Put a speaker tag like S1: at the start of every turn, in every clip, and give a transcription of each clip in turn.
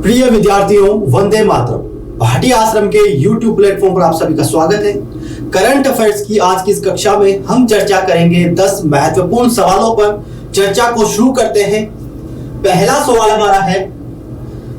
S1: प्रिय विद्यार्थियों, वंदे मातरम। भाटी आश्रम के YouTube प्लेटफॉर्म पर आप सभी का स्वागत है। करंट अफेयर्स की आज की इस कक्षा में हम चर्चा करेंगे 10 महत्वपूर्ण सवालों पर। चर्चा को शुरू करते हैं। पहला सवाल हमारा है,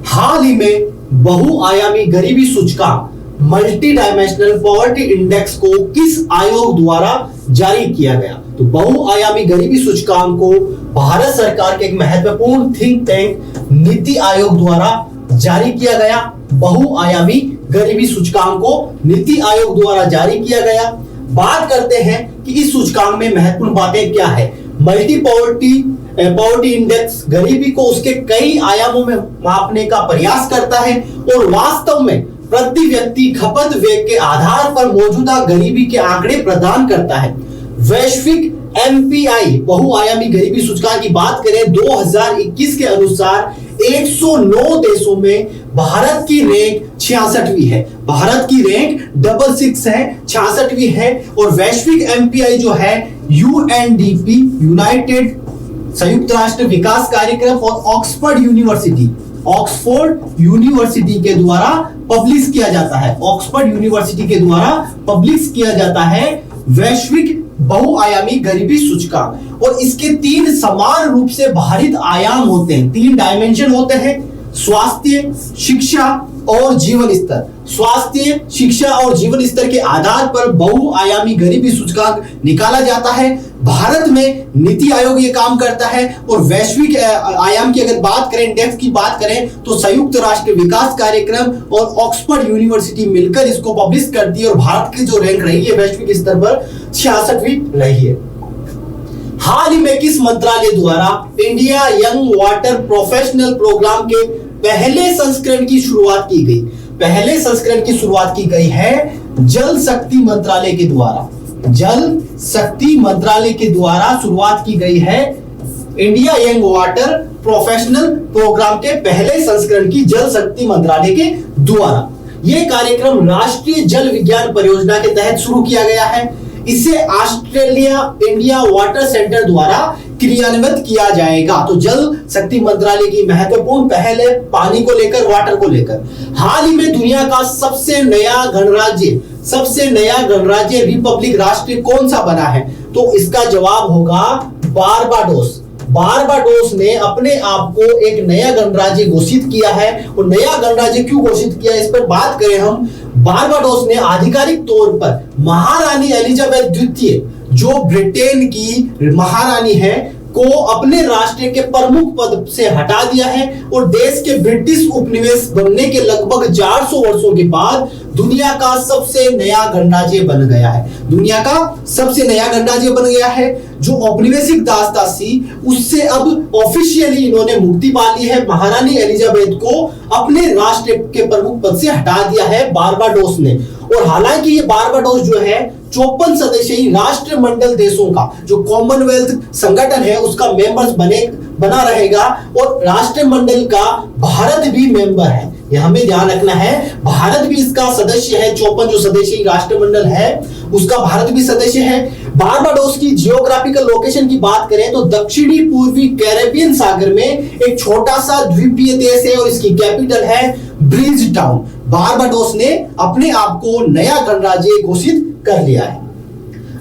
S1: हाल ही में बहुआयामी गरीबी सूचकांक मल्टी डायमेंशनल पॉवर्टी इंडेक्स को किस आयोग द्वारा जारी किया गया? तो बहुआयामी गरीबी सूचकांक को भारत सरकार के एक महत्वपूर्ण थिंक टैंक नीति आयोग द्वारा जारी किया गया। बहुआयामी गरीबी सूचकांक को नीति आयोग द्वारा जारी किया गया। बात करते हैं कि इस सूचकांक में महत्वपूर्ण बातें क्या है। मल्टी पॉवर्टी इंडेक्स गरीबी को उसके कई आयामों में मापने का प्रयास करता है और वास्तव में प्रति व्यक्ति खपत व्यय के आधार पर मौजूदा गरीबी के आंकड़े प्रदान करता है। वैश्विक एमपीआई बहुआयामी गरीबी सूचकांक की बात करें 2021 के अनुसार 109 देशों में भारत की रैंक 66वीं है। भारत की रैंक 66 है, 66वीं है। और वैश्विक एमपीआई जो है यूएनडीपी यूनाइटेड संयुक्त राष्ट्र विकास कार्यक्रम और ऑक्सफोर्ड यूनिवर्सिटी के द्वारा पब्लिश किया जाता है। ऑक्सफोर्ड यूनिवर्सिटी के द्वारा पब्लिश किया जाता है वैश्विक बहुआयामी गरीबी सूचकांक। और इसके 3 समान रूप से भारित आयाम होते हैं, 3 डायमेंशन होते हैं: स्वास्थ्य, शिक्षा और जीवन स्तर। स्वास्थ्य, शिक्षा और जीवन स्तर के आधार पर बहुआयामी गरीबी सूचकांक निकाला जाता है। भारत में नीति आयोग ये काम करता है। और वैश्विक आयाम की अगर बात करें, इंडेक्स की बात करें, तो संयुक्त राष्ट्र विकास कार्यक्रम और ऑक्सफोर्ड यूनिवर्सिटी मिलकर इसको पब्लिश करती है। और भारत की जो रैंक रही है वैश्विक स्तर पर 66वीं रही है। हाल ही में किस मंत्रालय द्वारा India Young Water Professional Programme के पहले संस्करण की शुरुआत की गई? पहले संस्करण की शुरुआत की गई है जल शक्ति मंत्रालय के द्वारा। जल शक्ति मंत्रालय के द्वारा शुरुआत की गई है India Young Water Professional Programme के पहले संस्करण की जल शक्ति मंत्रालय के द्वारा। यह कार्यक्रम राष्ट्रीय जल विज्ञान परियोजना के तहत शुरू किया गया है। इसे ऑस्ट्रेलिया इंडिया वाटर सेंटर द्वारा क्रियान्वित किया जाएगा। तो जल शक्ति मंत्रालय की महत्वपूर्ण पहल है पानी को लेकर, वाटर को लेकर। हाल ही में दुनिया का सबसे नया गणराज्य रिपब्लिक राष्ट्र कौन सा बना है? तो इसका जवाब होगा बारबाडोस। बारबाडोस ने अपने आप को एक नया गणराज्य घोषित किया है। और नया गणराज्य क्यों घोषित किया, इस पर बात करें हम। बारबाडोस ने आधिकारिक तौर पर महारानी एलिजाबेथ द्वितीय, जो ब्रिटेन की महारानी है, को अपने राष्ट्र के प्रमुख पद से हटा दिया है। और देश के ब्रिटिश उपनिवेश बनने के लगभग 400 वर्षों के बाद दुनिया का सबसे नया गणराज्य बन गया है। दुनिया का सबसे नया गणराज्य बन गया है। जो औपनिवेशिक दासता थी उससे अब ऑफिशियली इन्होंने मुक्ति पा ली है। महारानी एलिजाबेथ को अपने राष्ट्र के प्रमुख पद से हटा दिया है बारबाडोस ने। और हालांकि ये बारबाडोस जो है 54 सदस्यीय राष्ट्रमंडल देशों का जो कॉमनवेल्थ संगठन है उसका मेंबर्स बना रहेगा। और राष्ट्रमंडल का भारत भी मेंबर है, यह हमें ध्यान रखना है। भारत भी इसका सदस्य है। 54 जो सदस्यीय राष्ट्रमंडल है उसका भारत भी सदस्य है। बारबाडोस की जियोग्राफिकल लोकेशन की बात करें तो दक्षिणी पूर्वी कैरेबियन सागर में एक छोटा सा द्वीपीय देश है और इसकी कैपिटल है ब्रिज टाउन। बारबाडोस ने अपने आप को नया गणराज्य घोषित कर लिया है।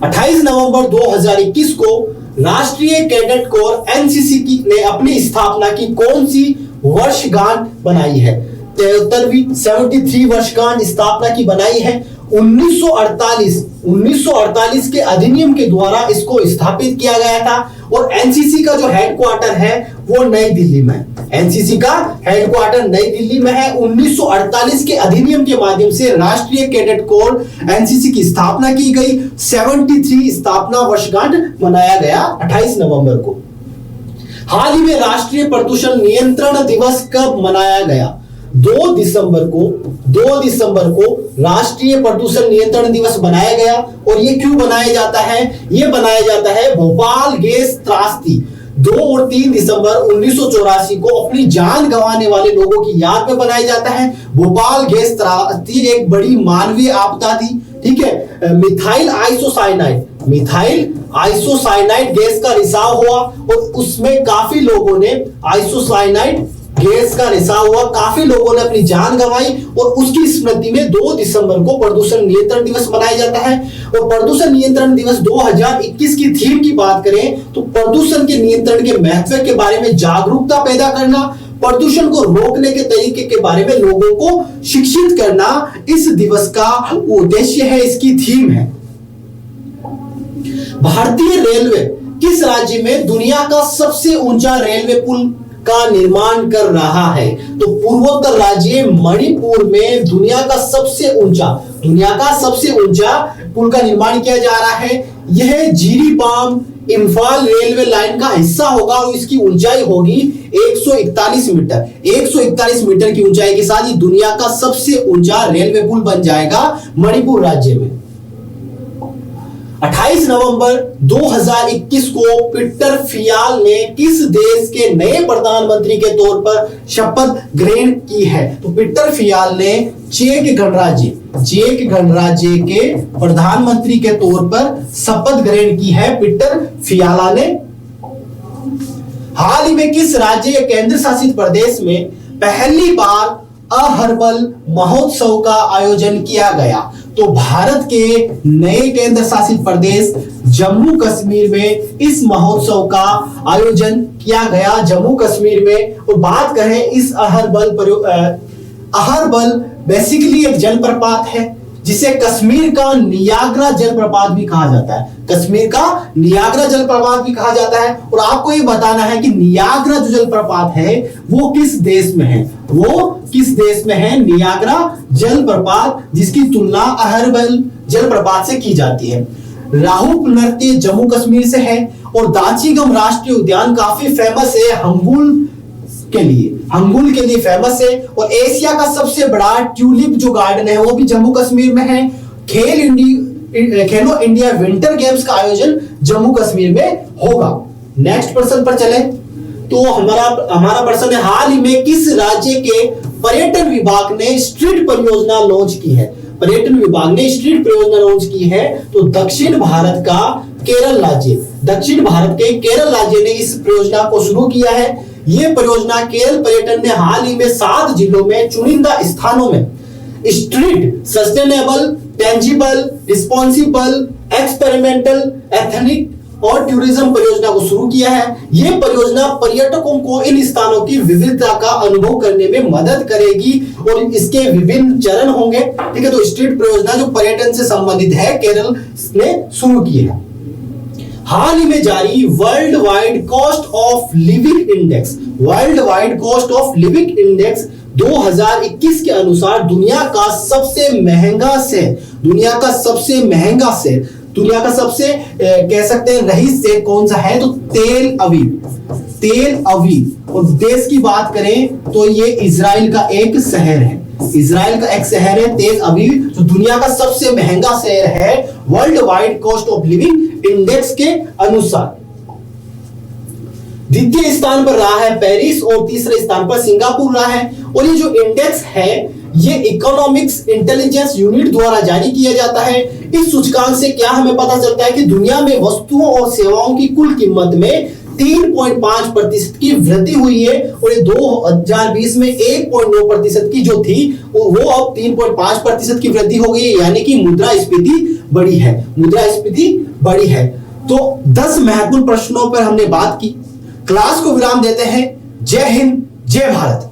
S1: 28 नवंबर 2021 को राष्ट्रीय कैडेट कोर एनसीसी ने अपनी स्थापना की कौन सी वर्षगांठ बनाई है? 73वीं 73 वर्षगांठ स्थापना की बनाई है। 1948 के अधिनियम के द्वारा इसको स्थापित किया गया था। और एनसीसी का जो हेडक्वार्टर है वो नई दिल्ली में। एनसीसी का हेडक्वार्टर नई दिल्ली में है। 1948 के अधिनियम के माध्यम से राष्ट्रीय कैडेट कोर एनसीसी की स्थापना की गई। 73 स्थापना वर्षगांठ मनाया गया 28 नवंबर को। हाल ही में राष्ट्रीय प्रदूषण नियंत्रण दिवस कब मनाया गया? 2 दिसंबर को राष्ट्रीय प्रदूषण नियंत्रण दिवस बनाया गया। और ये क्यों बनाया जाता है? ये बनाया जाता है भोपाल गैस त्रासदी 2 और 3 दिसंबर 1984 को अपनी जान गंवाने वाले लोगों की याद में बनाया जाता है। भोपाल गैस त्रासदी एक बड़ी मानवीय आपदा थी। ठीक है। मिथाइल आइसोसाइनाइड गैस का रिसाव हुआ और उसमें काफी लोगों ने आइसोसाइनाइड गैस का रिसाव हुआ, काफी लोगों ने अपनी जान गंवाई और उसकी स्मृति में 2 दिसंबर को प्रदूषण नियंत्रण दिवस मनाया जाता है। और प्रदूषण नियंत्रण दिवस 2021 की थीम की बात करें तो प्रदूषण के नियंत्रण के महत्व के बारे में जागरूकता पैदा करना, प्रदूषण को रोकने के तरीके के बारे में लोगों को शिक्षित करना इस दिवस का उद्देश्य है, इसकी थीम है। भारतीय रेलवे किस राज्य में दुनिया का सबसे ऊंचा रेलवे पुल का निर्माण कर रहा है? तो पूर्वोत्तर राज्य मणिपुर में दुनिया का सबसे ऊंचा पुल का निर्माण किया जा रहा है। यह जिरीबाम इंफाल रेलवे लाइन का हिस्सा होगा और इसकी ऊंचाई होगी 141 मीटर। 141 मीटर की ऊंचाई के साथ ये दुनिया का सबसे ऊंचा रेलवे पुल बन जाएगा मणिपुर राज्य में। 28 नवंबर 2021 को पीटर फियाल ने किस देश के नए प्रधानमंत्री के तौर पर शपथ ग्रहण की है? तो पीटर फियाल ने चेक गणराज्य के प्रधानमंत्री के तौर पर शपथ ग्रहण की है पीटर फियाला ने। हाल ही में किस राज्य या केंद्र शासित प्रदेश में पहली बार अहर्बल महोत्सव का आयोजन किया गया? तो भारत के नए केंद्र शासित प्रदेश जम्मू कश्मीर में इस महोत्सव का आयोजन किया गया, जम्मू कश्मीर में। और बात करें इस अहर्बल बेसिकली एक जलप्रपात है जिसे कश्मीर का नियाग्रा जलप्रपात भी कहा जाता है। कश्मीर का नियाग्रा जलप्रपात भी कहा जाता है। और आपको ये बताना है कि नियाग्रा जो जलप्रपात है वो किस देश में है? नियाग्रा जलप्रपात, जिसकी तुलना अहर्बल जलप्रपात से की जाती है। राहुल नृत्य जम्मू कश्मीर से है। और दाचीगम राष्ट्रीय उद्यान काफी फेमस है हंगुल के लिए फेमस है। और एशिया का सबसे बड़ा ट्यूलिप जो गार्डन है वो भी जम्मू कश्मीर में है। खेलो इंडिया विंटर गेम्स का आयोजन जम्मू कश्मीर में होगा। नेक्स्ट प्रश्न पर चले तो हमारा प्रश्न है, हाल ही में किस राज्य के पर्यटन विभाग ने स्ट्रीट परियोजना लॉन्च की है? तो दक्षिण भारत के केरल राज्य ने इस परियोजना को शुरू किया है। यह परियोजना केरल पर्यटन ने हाल ही में 7 जिलों में चुनिंदा स्थानों में street sustainable, tangible, responsible, experimental, ethnic और टूरिज्म परियोजना को शुरू किया है। यह परियोजना पर्यटकों को इन स्थानों की विविधता का अनुभव करने में मदद करेगी और इसके विभिन्न चरण होंगे। ठीक है, तो स्ट्रीट परियोजना जो पर्यटन से संबंधित है केरल ने शुरू की है। हाल ही में जारी world wide cost of living index 2021 के अनुसार दुनिया का सबसे कह सकते हैं रईस शहर कौन सा है? तो तेल अवीव। और देश की बात करें तो ये इजराइल का एक शहर है तेल अवीव, जो दुनिया का सबसे महंगा शहर है world wide cost of living index के अनुसार। द्वितीय स्थान पर रहा है पेरिस और तीसरे स्थान पर सिंगापुर रहा है। और ये जो इंडेक्स है ये इकोनॉमिक्स इंटेलिजेंस यूनिट द्वारा जारी किया जाता है। इस सूचकांक से क्या हमें पता चलता है कि दुनिया में वस्तुओं और सेवाओं की कुल कीमत में 3.5% की वृद्धि हुई है। और ये 2020 में 1.9% की जो थी वो अब 3.5% की वृद्धि हो गई, यानी कि मुद्रास्फीति बढ़ी है। तो 10 महत्वपूर्ण प्रश्नों पर हमने बात की। क्लास को विराम देते हैं। जय हिंद, जय भारत।